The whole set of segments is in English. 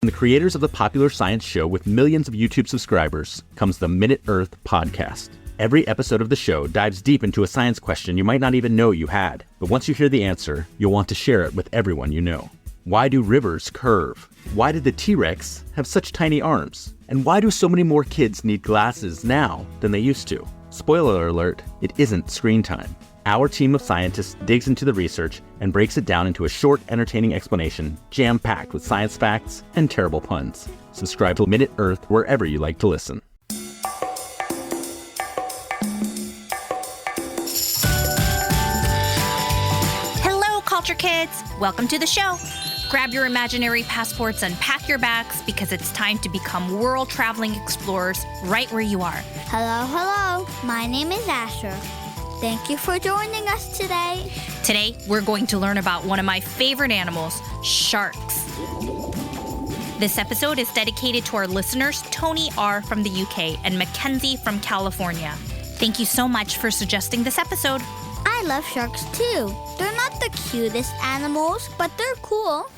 From the creators of the popular science show with millions of YouTube subscribers comes the Minute Earth podcast. Every episode of the show dives deep into a science question you might not even know you had. But once you hear the answer, you'll want to share it with everyone you know. Why do rivers curve? Why did the T-Rex have such tiny arms? And why do so many more kids need glasses now than they used to? Spoiler alert, it isn't screen time. Our team of scientists digs into the research and breaks it down into a short, entertaining explanation, jam-packed with science facts and terrible puns. Subscribe to Minute Earth wherever you like to listen. Hello, Culture Kids! Welcome to the show. Grab your imaginary passports and pack your bags because it's time to become world-traveling explorers right where you are. Hello. My name is Asher. Thank you for joining us today. Today, we're going to learn about one of my favorite animals, sharks. This episode is dedicated to our listeners, Tony R. from the UK and Mackenzie from California. Thank you so much for suggesting this episode. I love sharks too. They're not the cutest animals, but they're cool.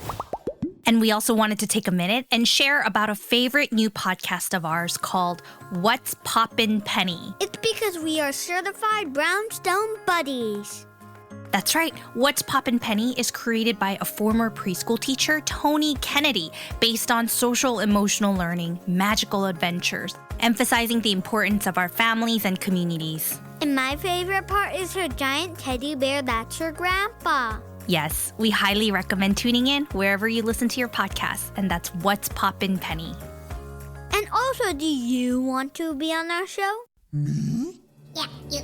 And we also wanted to take a minute and share about a favorite new podcast of ours called What's Poppin' Penny. It's because we are certified brownstone buddies. That's right. What's Poppin' Penny is created by a former preschool teacher, Tony Kennedy, based on social emotional learning, magical adventures, emphasizing the importance of our families and communities. And my favorite part is her giant teddy bear that's her grandpa. Yes, we highly recommend tuning in wherever you listen to your podcast, and that's What's Poppin' Penny. And also, do you want to be on our show? Me? Yeah, you.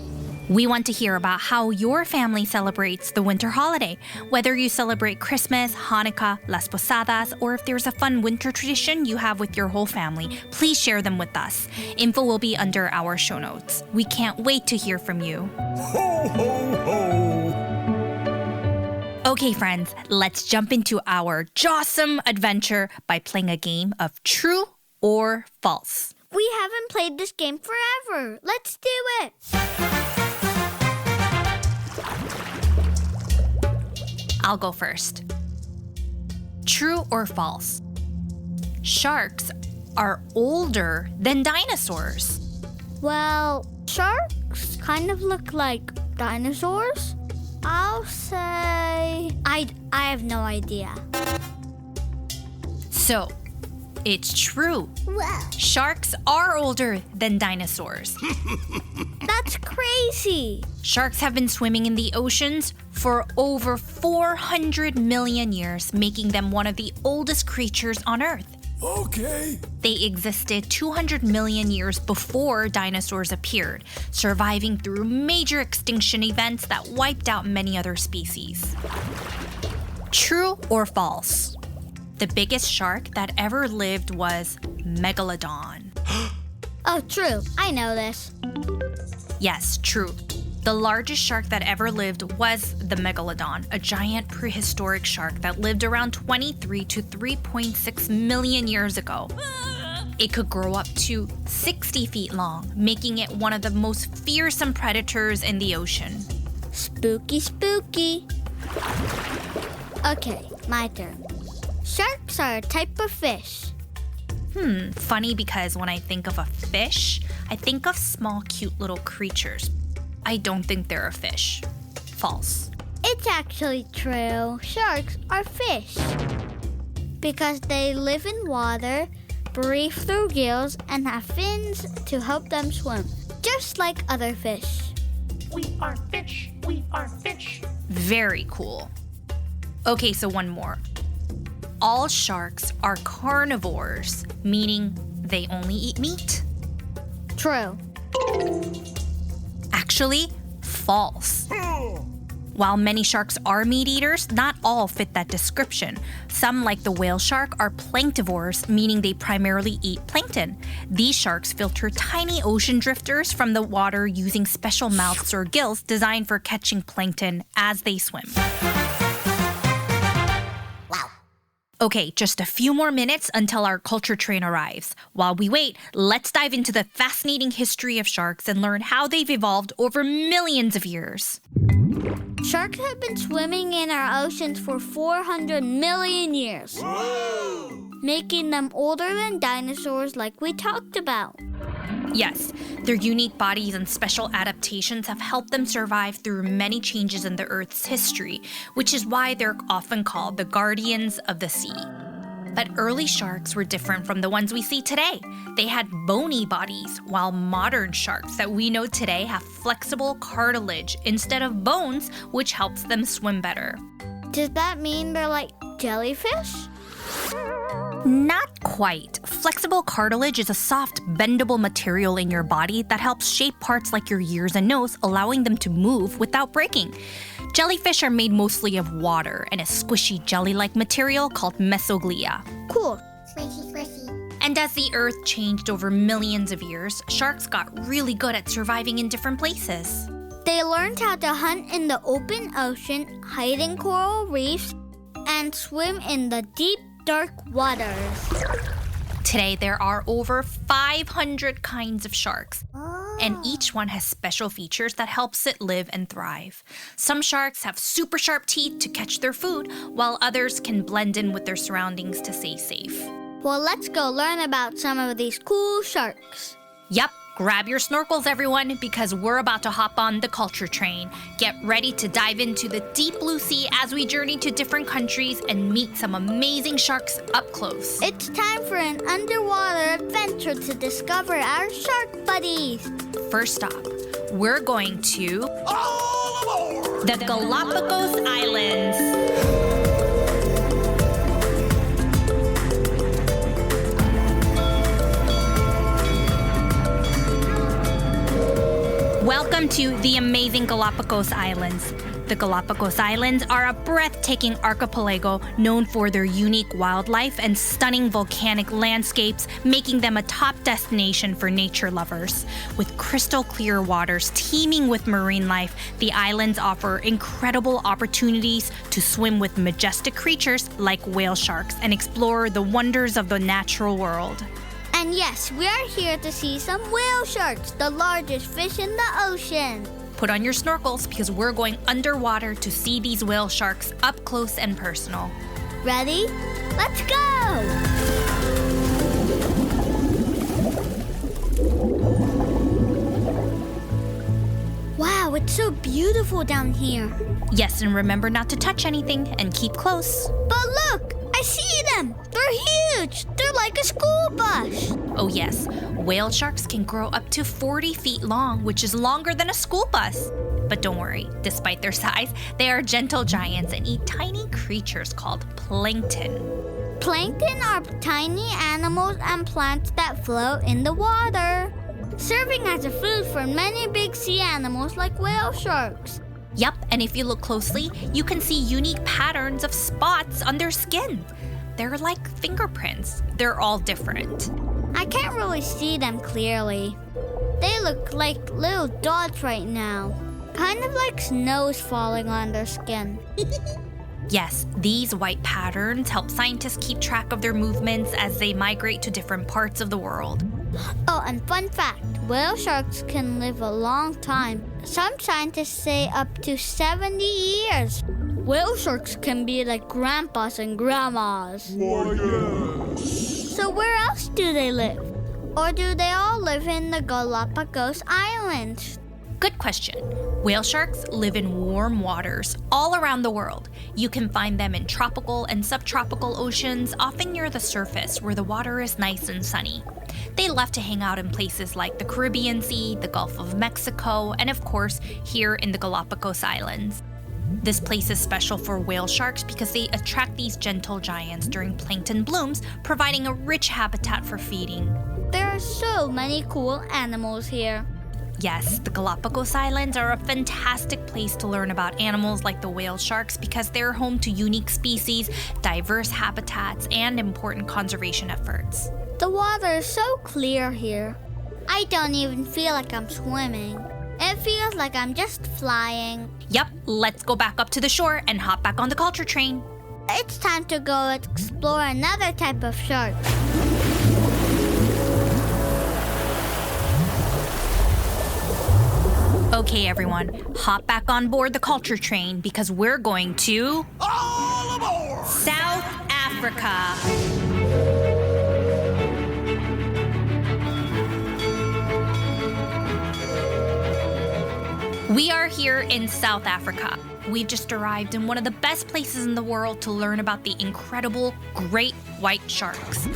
We want to hear about how your family celebrates the winter holiday, whether you celebrate Christmas, Hanukkah, Las Posadas, or if there's a fun winter tradition you have with your whole family, please share them with us. Info will be under our show notes. We can't wait to hear from you. Ho, ho, ho! Okay, friends, let's jump into our jawsome adventure by playing a game of true or false. We haven't played this game forever. Let's do it. I'll go first. True or false? Sharks are older than dinosaurs. Well, sharks kind of look like dinosaurs. I'll say I have no idea. So, it's true. Wow. Sharks are older than dinosaurs. That's crazy. Sharks have been swimming in the oceans for over 400 million years, making them one of the oldest creatures on Earth. Okay. They existed 200 million years before dinosaurs appeared, surviving through major extinction events that wiped out many other species. True or false? The biggest shark that ever lived was Megalodon. Oh, true. I know this. Yes, true. The largest shark that ever lived was the Megalodon, a giant prehistoric shark that lived around 23 to 3.6 million years ago. It could grow up to 60 feet long, making it one of the most fearsome predators in the ocean. Spooky, spooky. Okay, my turn. Sharks are a type of fish. Funny because when I think of a fish, I think of small, cute little creatures. I don't think they're a fish. False. It's actually true. Sharks are fish. Because they live in water, breathe through gills, and have fins to help them swim. Just like other fish. We are fish. We are fish. Very cool. Okay, so one more. All sharks are carnivores, meaning they only eat meat. True. Actually, false. While many sharks are meat eaters, not all fit that description. Some, like the whale shark, are planktivores, meaning they primarily eat plankton. These sharks filter tiny ocean drifters from the water using special mouths or gills designed for catching plankton as they swim. Okay, just a few more minutes until our culture train arrives. While we wait, let's dive into the fascinating history of sharks and learn how they've evolved over millions of years. Sharks have been swimming in our oceans for 400 million years. Whoa! making them older than dinosaurs like we talked about. Yes, their unique bodies and special adaptations have helped them survive through many changes in the Earth's history, which is why they're often called the guardians of the sea. But early sharks were different from the ones we see today. They had bony bodies, while modern sharks that we know today have flexible cartilage instead of bones, which helps them swim better. Does that mean they're like jellyfish? Not quite. Flexible cartilage is a soft, bendable material in your body that helps shape parts like your ears and nose, allowing them to move without breaking. Jellyfish are made mostly of water and a squishy jelly-like material called mesoglia. Cool. And as the Earth changed over millions of years, sharks got really good at surviving in different places. They learned how to hunt in the open ocean, hide in coral reefs, and swim in the deep, dark waters. Today, there are over 500 kinds of sharks, and each one has special features that helps it live and thrive. Some sharks have super sharp teeth to catch their food, while others can blend in with their surroundings to stay safe. Well, let's go learn about some of these cool sharks. Yup, grab your snorkels, everyone, because we're about to hop on the culture train. Get ready to dive into the deep blue sea as we journey to different countries and meet some amazing sharks up close. It's time for an underwater adventure to discover our shark buddies. First stop, we're going to All aboard! the Galápagos Islands. Welcome to the amazing Galápagos Islands. The Galápagos Islands are a breathtaking archipelago known for their unique wildlife and stunning volcanic landscapes, making them a top destination for nature lovers. With crystal clear waters teeming with marine life, the islands offer incredible opportunities to swim with majestic creatures like whale sharks and explore the wonders of the natural world. And yes, we are here to see some whale sharks, the largest fish in the ocean. Put on your snorkels because we're going underwater to see these whale sharks up close and personal. Ready? Let's go! Wow, it's so beautiful down here. Yes, and remember not to touch anything and keep close. But look, I see them. They're huge. They're like a school bus. Oh yes, whale sharks can grow up to 40 feet long, which is longer than a school bus. But don't worry, despite their size, they are gentle giants and eat tiny creatures called plankton. Plankton are tiny animals and plants that float in the water, serving as a food for many big sea animals like whale sharks. Yup, and if you look closely, you can see unique patterns of spots on their skin. They're like fingerprints. They're all different. I can't really see them clearly. They look like little dots right now, kind of like snow's falling on their skin. Yes, these white patterns help scientists keep track of their movements as they migrate to different parts of the world. Oh, and fun fact, whale sharks can live a long time. Some scientists say up to 70 years. Whale sharks can be like grandpas and grandmas. Why, yes. So where else do they live? Or do they all live in the Galápagos Islands? Good question. Whale sharks live in warm waters all around the world. You can find them in tropical and subtropical oceans, often near the surface where the water is nice and sunny. They love to hang out in places like the Caribbean Sea, the Gulf of Mexico, and of course, here in the Galápagos Islands. This place is special for whale sharks because they attract these gentle giants during plankton blooms, providing a rich habitat for feeding. There are so many cool animals here. Yes, the Galápagos Islands are a fantastic place to learn about animals like the whale sharks because they're home to unique species, diverse habitats, and important conservation efforts. The water is so clear here. I don't even feel like I'm swimming. It feels like I'm just flying. Yep, let's go back up to the shore and hop back on the culture train. It's time to go explore another type of shark. Okay, everyone, hop back on board the culture train because we're going to All aboard! South Africa. here in South Africa. We've just arrived in one of the best places in the world to learn about the incredible great white sharks.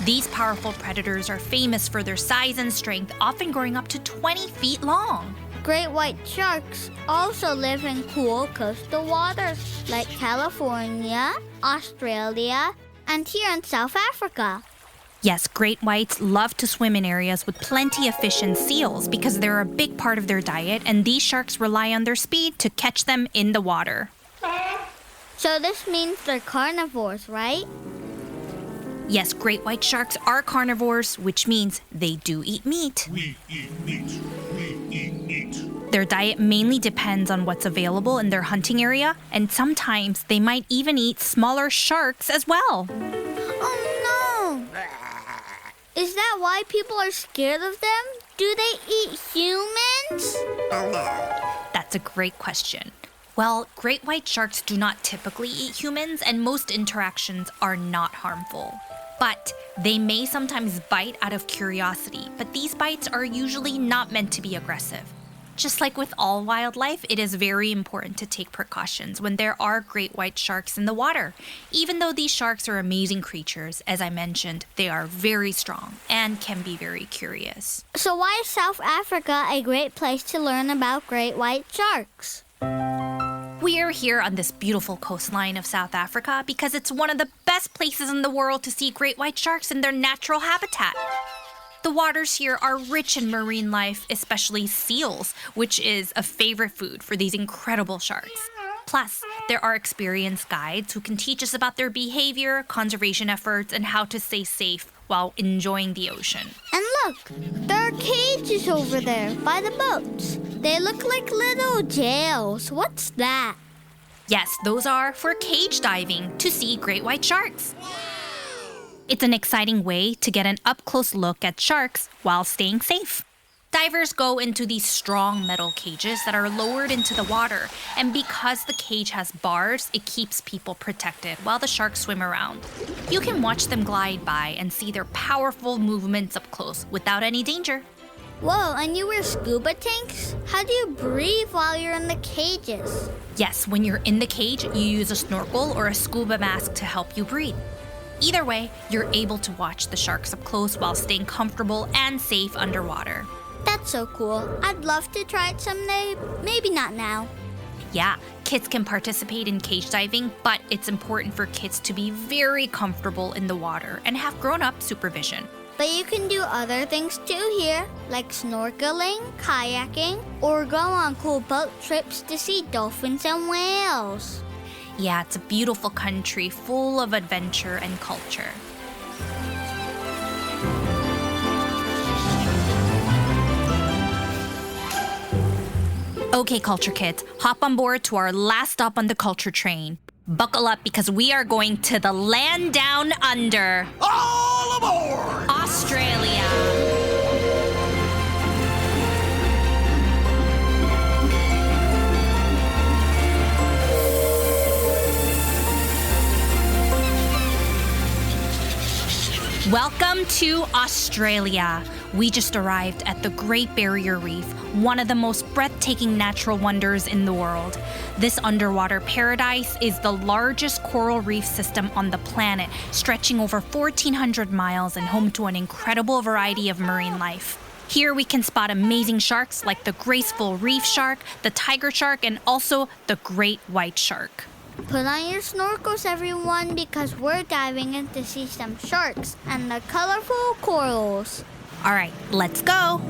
These powerful predators are famous for their size and strength, often growing up to 20 feet long. Great white sharks also live in cool coastal waters like California, Australia, and here in South Africa. Yes, great whites love to swim in areas with plenty of fish and seals because they're a big part of their diet, and these sharks rely on their speed to catch them in the water. So this means they're carnivores, right? Yes, great white sharks are carnivores, which means they do eat meat. We eat meat. We eat meat. Their diet mainly depends on what's available in their hunting area, and sometimes they might even eat smaller sharks as well. Oh no! Is that why people are scared of them? Do they eat humans? That's a great question. Well, great white sharks do not typically eat humans, and most interactions are not harmful. But they may sometimes bite out of curiosity, but these bites are usually not meant to be aggressive. Just like with all wildlife, it is very important to take precautions when there are great white sharks in the water. Even though these sharks are amazing creatures, as I mentioned, they are very strong and can be very curious. So why is South Africa a great place to learn about great white sharks? We are here on this beautiful coastline of South Africa because it's one of the best places in the world to see great white sharks in their natural habitat. The waters here are rich in marine life, especially seals, which is a favorite food for these incredible sharks. Plus, there are experienced guides who can teach us about their behavior, conservation efforts, and how to stay safe while enjoying the ocean. And look, there are cages over there by the boats. They look like little jails. What's that? Yes, those are for cage diving to see great white sharks. It's an exciting way to get an up-close look at sharks while staying safe. Divers go into these strong metal cages that are lowered into the water, and because the cage has bars, it keeps people protected while the sharks swim around. You can watch them glide by and see their powerful movements up close without any danger. Whoa, and you wear scuba tanks? How do you breathe while you're in the cages? Yes, when you're in the cage, you use a snorkel or a scuba mask to help you breathe. Either way, you're able to watch the sharks up close while staying comfortable and safe underwater. That's so cool. I'd love to try it someday. Maybe not now. Yeah, kids can participate in cage diving, but it's important for kids to be very comfortable in the water and have grown-up supervision. But you can do other things too here, like snorkeling, kayaking, or go on cool boat trips to see dolphins and whales. Yeah, it's a beautiful country full of adventure and culture. Okay, culture kids, hop on board to our last stop on the culture train. Buckle up because we are going to the land down under. All aboard! Australia. Welcome to Australia. We just arrived at the Great Barrier Reef, one of the most breathtaking natural wonders in the world. This underwater paradise is the largest coral reef system on the planet, stretching over 1,400 miles and home to an incredible variety of marine life. Here we can spot amazing sharks like the graceful reef shark, the tiger shark, and also the great white shark. Put on your snorkels, everyone, because we're diving in to see some sharks and the colorful corals. All right, let's go.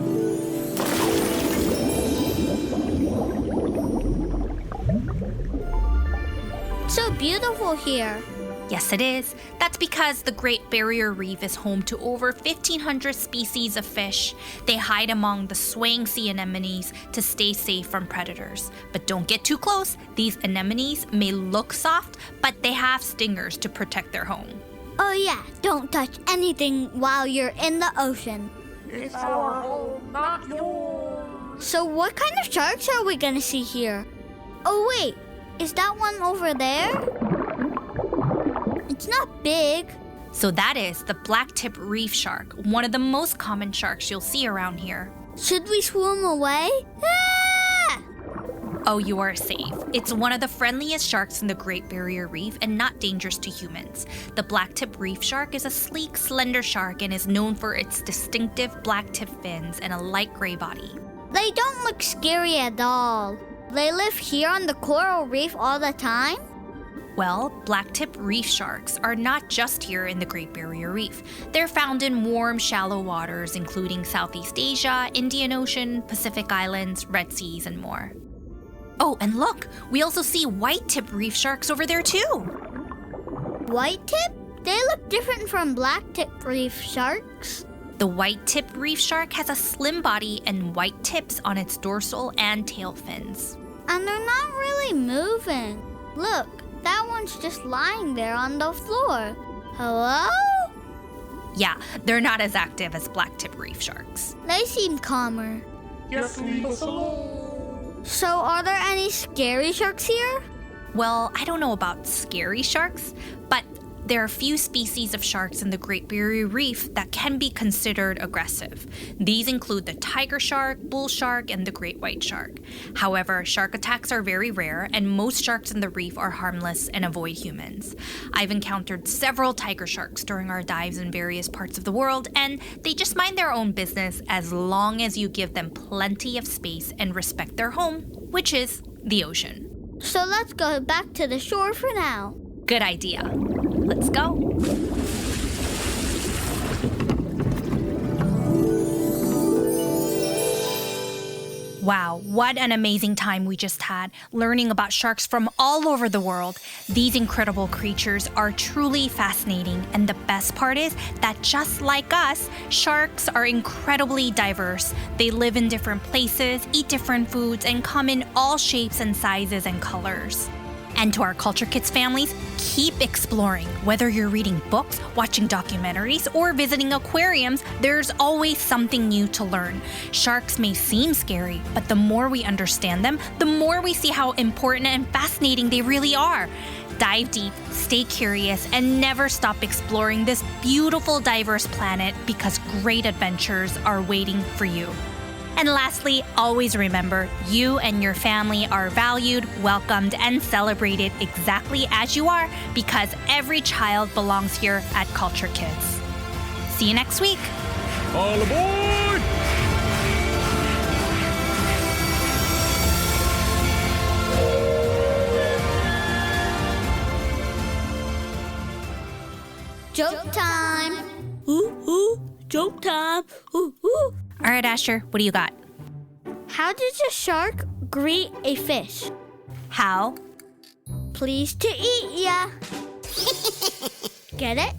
So beautiful here. Yes, it is. That's because the Great Barrier Reef is home to over 1,500 species of fish. They hide among the swaying sea anemones to stay safe from predators. But don't get too close. These anemones may look soft, but they have stingers to protect their home. Oh yeah, don't touch anything while you're in the ocean. It's our home, not yours. So what kind of sharks are we gonna see here? Oh wait, is that one over there? It's not big. So that is the black-tip reef shark, one of the most common sharks you'll see around here. Should we swim away? Ah! Oh, you are safe. It's one of the friendliest sharks in the Great Barrier Reef and not dangerous to humans. The blacktip reef shark is a sleek, slender shark and is known for its distinctive blacktip fins and a light gray body. They don't look scary at all. They live here on the coral reef all the time? Well, blacktip reef sharks are not just here in the Great Barrier Reef. They're found in warm, shallow waters, including Southeast Asia, Indian Ocean, Pacific Islands, Red Seas, and more. Oh, and look, we also see white-tip reef sharks over there too. White-tip? They look different from blacktip reef sharks. The white-tip reef shark has a slim body and white tips on its dorsal and tail fins. And they're not really moving. Look. That one's just lying there on the floor. Hello? Yeah, they're not as active as blacktip reef sharks. They seem calmer. Just leave us alone. So are there any scary sharks here? Well, I don't know about scary sharks, but there are few species of sharks in the Great Barrier Reef that can be considered aggressive. These include the tiger shark, bull shark, and the great white shark. However, shark attacks are very rare, and most sharks in the reef are harmless and avoid humans. I've encountered several tiger sharks during our dives in various parts of the world, and they just mind their own business as long as you give them plenty of space and respect their home, which is the ocean. So let's go back to the shore for now. Good idea. Let's go. Wow, what an amazing time we just had learning about sharks from all over the world. These incredible creatures are truly fascinating, and the best part is that just like us, sharks are incredibly diverse. They live in different places, eat different foods, and come in all shapes and sizes and colors. And to our Culture Kids families, keep exploring. Whether you're reading books, watching documentaries, or visiting aquariums, there's always something new to learn. Sharks may seem scary, but the more we understand them, the more we see how important and fascinating they really are. Dive deep, stay curious, and never stop exploring this beautiful, diverse planet because great adventures are waiting for you. And lastly, always remember, you and your family are valued, welcomed, and celebrated exactly as you are because every child belongs here at Culture Kids. See you next week. All aboard! Joke time. Joke time. Ooh, ooh. All right, Asher, what do you got? How does a shark greet a fish? How? Pleased to eat ya. Get it?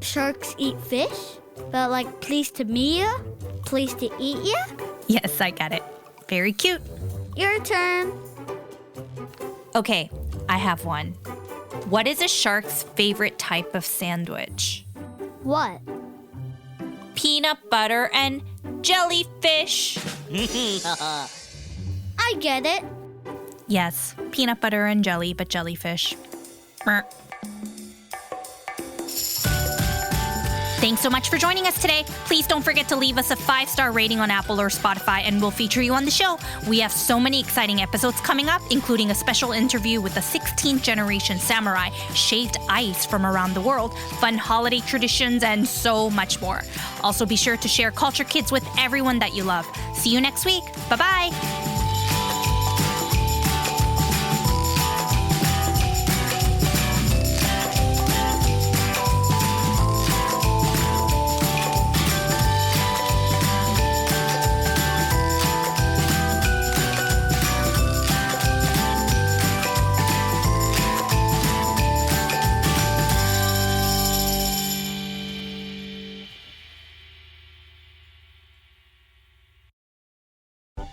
Sharks eat fish, but like pleased to meet ya, pleased to eat ya. Yes, I get it. Very cute. Your turn. Okay, I have one. What is a shark's favorite type of sandwich? What? Peanut butter and jellyfish. I get it. Yes, peanut butter and jelly, but jellyfish. Mer. Thanks so much for joining us today. Please don't forget to leave us a 5-star rating on Apple or Spotify, and we'll feature you on the show. We have so many exciting episodes coming up, including a special interview with a 16th generation samurai, shaved ice from around the world, fun holiday traditions, and so much more. Also, be sure to share Culture Kids with everyone that you love. See you next week. Bye-bye.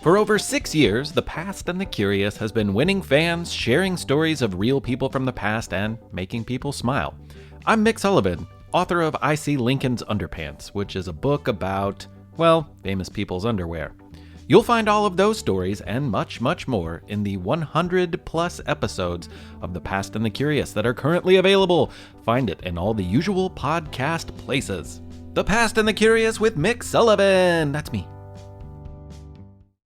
For over 6 years, The Past and the Curious has been winning fans, sharing stories of real people from the past, and making people smile. I'm Mick Sullivan, author of I See Lincoln's Underpants, which is a book about, well, famous people's underwear. You'll find all of those stories and much, much more in the 100-plus episodes of The Past and the Curious that are currently available. Find it in all the usual podcast places. The Past and the Curious with Mick Sullivan. That's me.